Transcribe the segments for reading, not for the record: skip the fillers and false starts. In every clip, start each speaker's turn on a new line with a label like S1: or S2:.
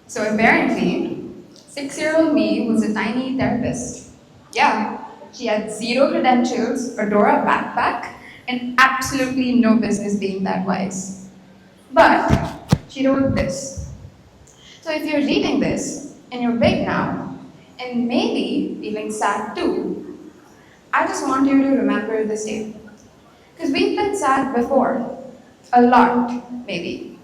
S1: So apparently, 6-year-old me was a tiny therapist. Yeah, she had zero credentials, a Dora backpack, and absolutely no business being that wise. But she wrote this. So if you're reading this and you're big now, and maybe feeling sad too, I just want you to remember this day. Because we've been sad before. A lot, maybe.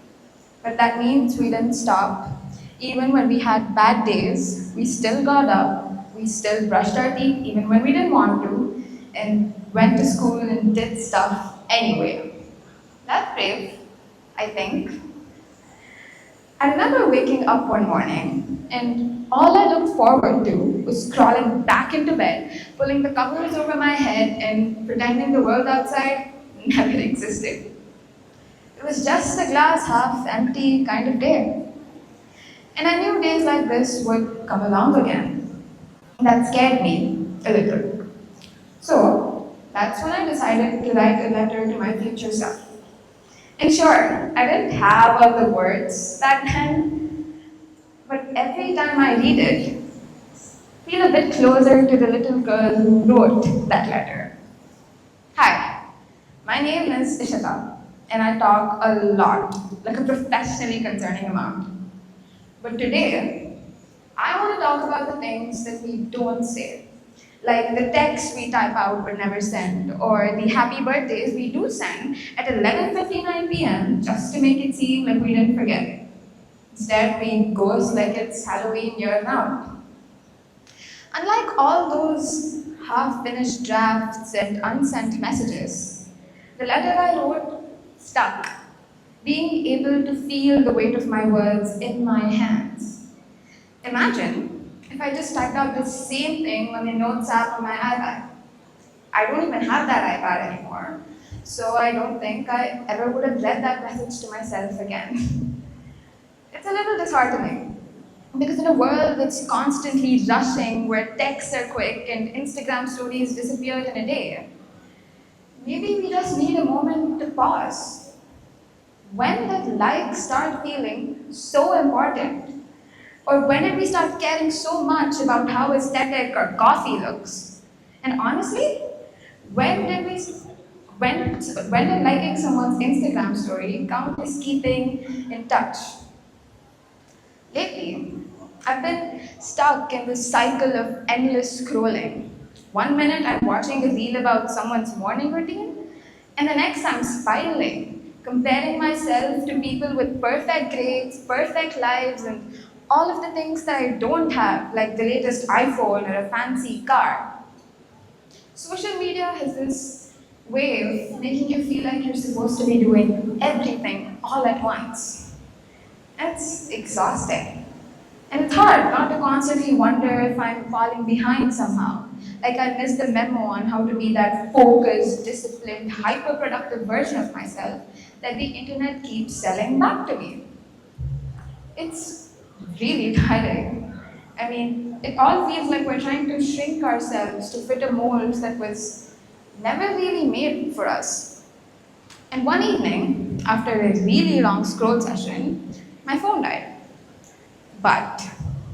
S1: But that means we didn't stop. Even when we had bad days, we still got up, we still brushed our teeth even when we didn't want to, and went to school and did stuff anyway. That's brave, I think. I remember waking up one morning, and all I looked forward to was crawling back into bed, pulling the covers over my head, and pretending the world outside never existed. It was just a glass half empty kind of day. And I knew days like this would come along again. That scared me a little. So that's when I decided to write a letter to my future self. And sure, I didn't have all the words back then, but every time I read it, I feel a bit closer to the little girl who wrote that letter. Hi, my name is Ishita, and I talk a lot, like a professionally concerning amount. But today, I want to talk about the things that we don't say, like the texts we type out but never send, or the happy birthdays we do send at 11:59 p.m. just to make it seem like we didn't forget. Instead, we ghost like it's Halloween year round. Unlike all those half-finished drafts and unsent messages, the letter I wrote stuck, being able to feel the weight of my words in my hands. Imagine if I just typed out the same thing on the notes app on my iPad. I don't even have that iPad anymore, so I don't think I ever would have read that message to myself again. It's a little disheartening because in a world that's constantly rushing, where texts are quick and Instagram stories disappear in a day, maybe we just need a moment to pause. When did likes start feeling so important? Or when did we start caring so much about how aesthetic our coffee looks? And honestly, when did we when did liking someone's Instagram story count as keeping in touch? Lately, I've been stuck in this cycle of endless scrolling. One minute I'm watching a reel about someone's morning routine, and the next I'm spiraling, comparing myself to people with perfect grades, perfect lives, and all of the things that I don't have, like the latest iPhone or a fancy car. Social media has this way of making you feel like you're supposed to be doing everything all at once. It's exhausting. And it's hard not to constantly wonder if I'm falling behind somehow. Like I missed the memo on how to be that focused, disciplined, hyper-productive version of myself that the internet keeps selling back to me. It's really tiring. I mean, it all feels like we're trying to shrink ourselves to fit a mold that was never really made for us. And one evening, after a really long scroll session, my phone died. But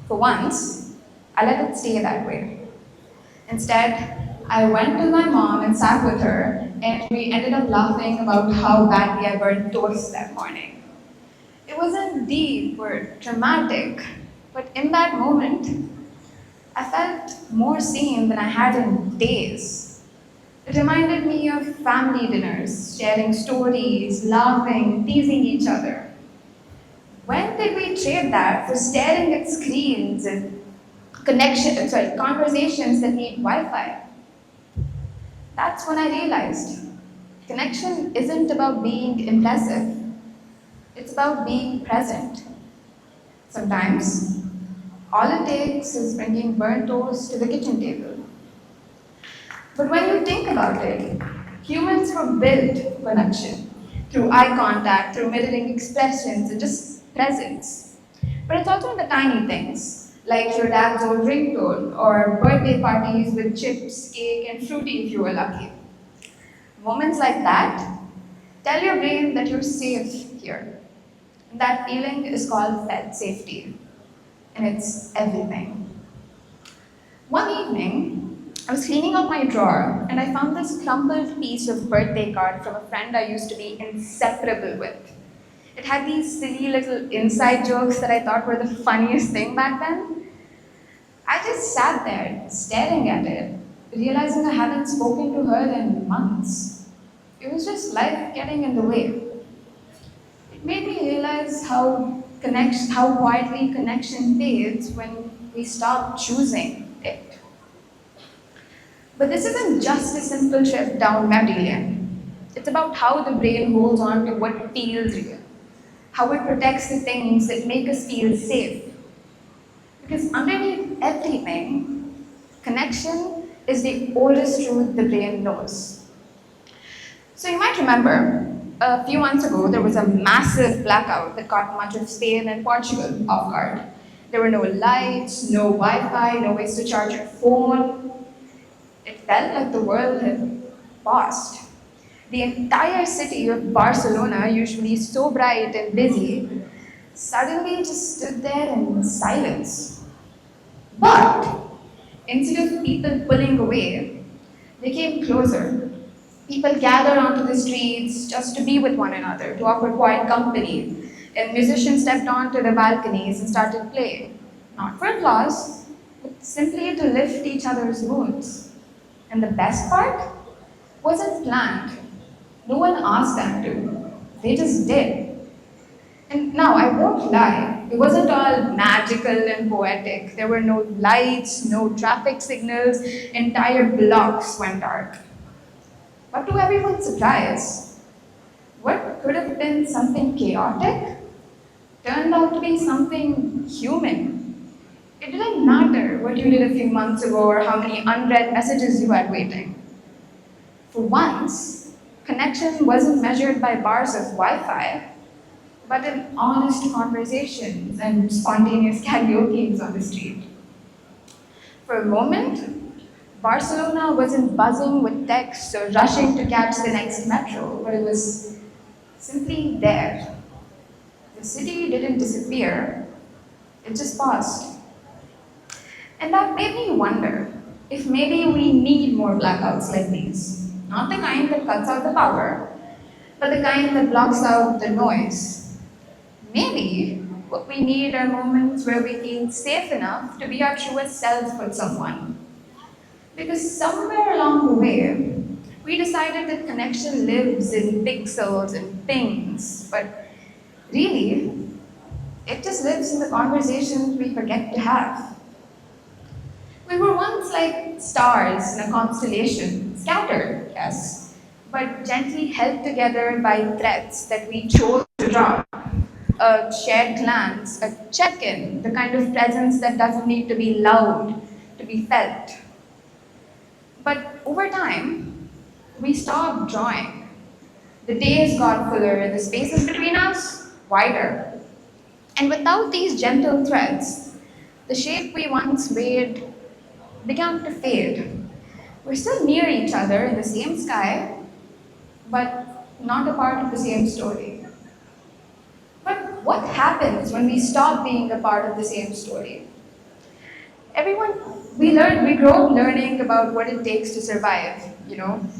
S1: for once, I let it stay that way. Instead, I went to my mom and sat with her, and we ended up laughing about how badly I burned toast that morning. It wasn't deep or dramatic, but in that moment, I felt more seen than I had in days. It reminded me of family dinners, sharing stories, laughing, teasing each other. When did we trade that for staring at screens and conversations that need Wi-Fi? That's when I realized connection isn't about being impressive. It's about being present. Sometimes, all it takes is bringing burnt toast to the kitchen table. But when you think about it, humans were built for connection through eye contact, through mirroring expressions, and just presence. But it's also in the tiny things, like your dad's old ringtone, or birthday parties with chips, cake, and fruity if you were lucky. Moments like that tell your brain that you're safe here. And that feeling is called felt safety, and it's everything. One evening, I was cleaning out my drawer and I found this crumpled piece of birthday card from a friend I used to be inseparable with. It had these silly little inside jokes that I thought were the funniest thing back then. I just sat there staring at it, realizing I hadn't spoken to her in months. It was just life getting in the way. It made me realize how quietly connection fades when we stop choosing it. But this isn't just a simple trip down memory lane. It's about how the brain holds on to what feels real, how it protects the things that make us feel safe. Because underneath everything, connection is the oldest truth the brain knows. So you might remember, a few months ago, there was a massive blackout that caught much of Spain and Portugal off guard. There were no lights, no Wi-Fi, no ways to charge your phone. It felt like the world had paused. The entire city of Barcelona, usually so bright and busy, suddenly just stood there in silence. But instead of people pulling away, they came closer. People gathered onto the streets just to be with one another, to offer quiet company. And musicians stepped onto the balconies and started playing. Not for applause, but simply to lift each other's moods. And the best part wasn't planned. No one asked them to. They just did. And now, I won't lie, it wasn't all magical and poetic. There were no lights, no traffic signals, entire blocks went dark. But to everyone's surprise, what could have been something chaotic turned out to be something human. It didn't matter what you did a few months ago or how many unread messages you had waiting. For once, connection wasn't measured by bars of Wi-Fi, but in honest conversations and spontaneous karaoke on the street. For a moment, Barcelona wasn't buzzing with texts or rushing to catch the next metro, but it was simply there. The city didn't disappear, it just paused. And that made me wonder if maybe we need more blackouts like these. Not the kind that cuts out the power, but the kind that blocks out the noise. Maybe what we need are moments where we feel safe enough to be our truest selves with someone. Because somewhere along the way, we decided that connection lives in pixels and pings, but really, it just lives in the conversations we forget to have. We were once like stars in a constellation, scattered, yes, but gently held together by threads that we chose to draw. A shared glance, a check in, the kind of presence that doesn't need to be loud to be felt. But over time, we stopped drawing. The days got fuller and the spaces between us wider. And without these gentle threads, the shape we once made began to fade. We're still near each other in the same sky, but not a part of the same story. But what happens when we stop being a part of the same story? Everyone, we grow up learning about what it takes to survive.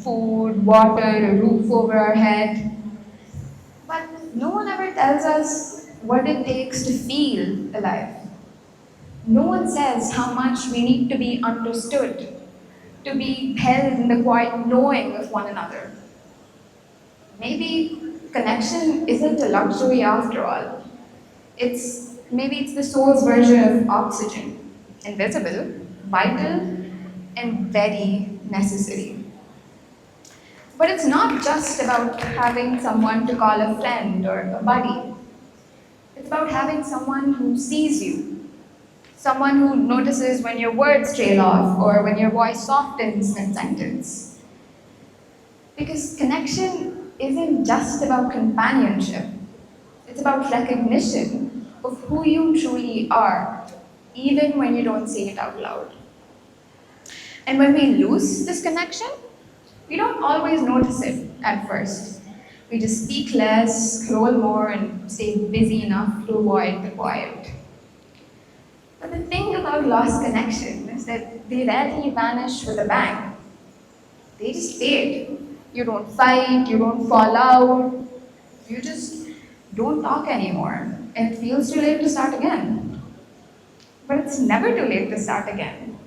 S1: Food, water, a roof over our head. But no one ever tells us what it takes to feel alive. No one says how much we need to be understood, to be held in the quiet knowing of one another. Maybe connection isn't a luxury after all. Maybe it's the soul's version of oxygen. Invisible, vital, and very necessary. But it's not just about having someone to call a friend or a buddy. It's about having someone who sees you, someone who notices when your words trail off or when your voice softens mid-sentence. Because connection isn't just about companionship, it's about recognition of who you truly are. even when you don't say it out loud. And when we lose this connection, we don't always notice it at first. We just speak less, scroll more, and stay busy enough to avoid the quiet. But the thing about lost connection is that they rarely vanish with a bang. They just fade. You don't fight, you don't fall out, you just don't talk anymore. And it feels too late to start again. But it's never too late to start again.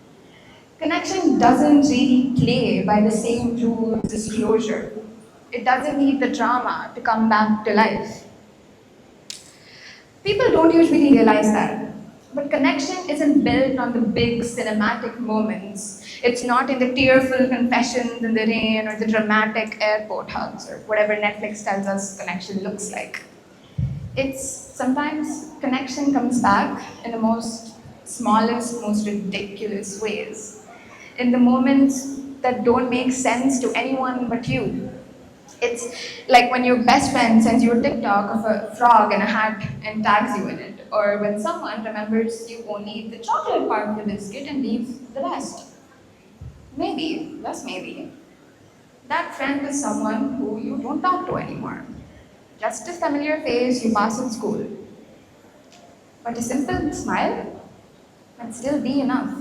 S1: Connection doesn't really play by the same rules as closure. It doesn't need the drama to come back to life. People don't usually realize that. But connection isn't built on the big cinematic moments. It's not in the tearful confessions in the rain or the dramatic airport hugs or whatever Netflix tells us connection looks like. It's sometimes connection comes back in the most smallest, most ridiculous ways. In the moments that don't make sense to anyone but you. It's like when your best friend sends you a TikTok of a frog in a hat and tags you in it, or when someone remembers you only eat the chocolate part of the biscuit and leaves the rest. Maybe, just maybe, that friend is someone who you don't talk to anymore. Just a familiar face you pass in school. But a simple smile can still be enough.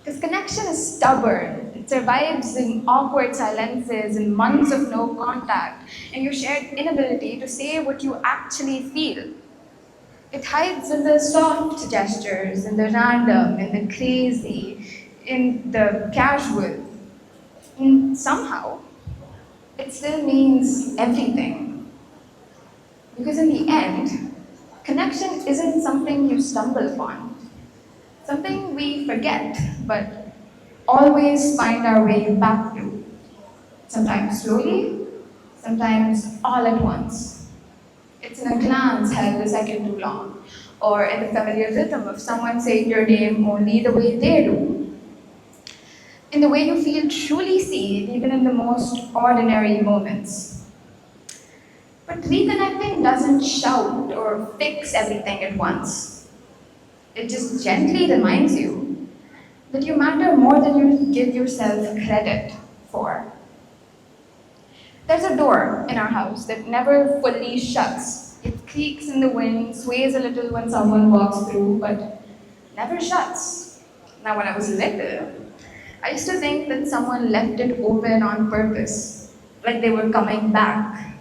S1: Because connection is stubborn. It survives in awkward silences and months of no contact, and your shared inability to say what you actually feel. It hides in the soft gestures, in the random, in the crazy, in the casual. And somehow, it still means everything. Because in the end, connection isn't something you stumble upon. Something we forget, but always find our way back to. Sometimes slowly, sometimes all at once. It's in a glance held a second too long, or in the familiar rhythm of someone saying your name only the way they do. In the way you feel truly seen, even in the most ordinary moments. But reconnecting doesn't shout or fix everything at once. It just gently reminds you that you matter more than you give yourself credit for. There's a door in our house that never fully shuts. It creaks in the wind, sways a little when someone walks through, but never shuts. Now, when I was little, I used to think that someone left it open on purpose, like they were coming back.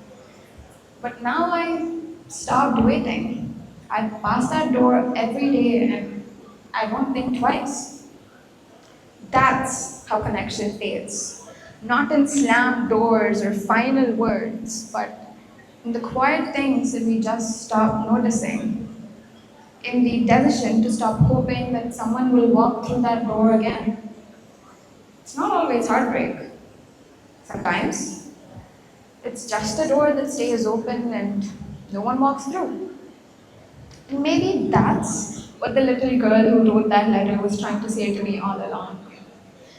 S1: But now I stopped waiting. I pass that door every day and I won't think twice. That's how connection fades. Not in slammed doors or final words, but in the quiet things that we just stop noticing. In the decision to stop hoping that someone will walk through that door again. It's not always heartbreak. Sometimes it's just a door that stays open and no one walks through. And maybe that's what the little girl who wrote that letter was trying to say to me all along.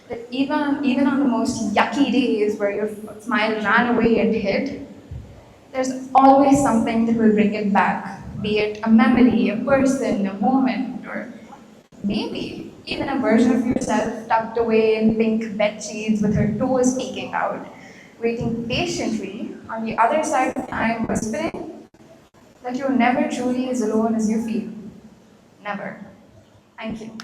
S1: That even on the most yucky days where your smile ran away and hid, there's always something that will bring it back. Be it a memory, a person, a moment, or maybe even a version of yourself tucked away in pink bed sheets with her toes peeking out, waiting patiently on the other side of time, whispering that you're never truly as alone as you feel. Never. Thank you.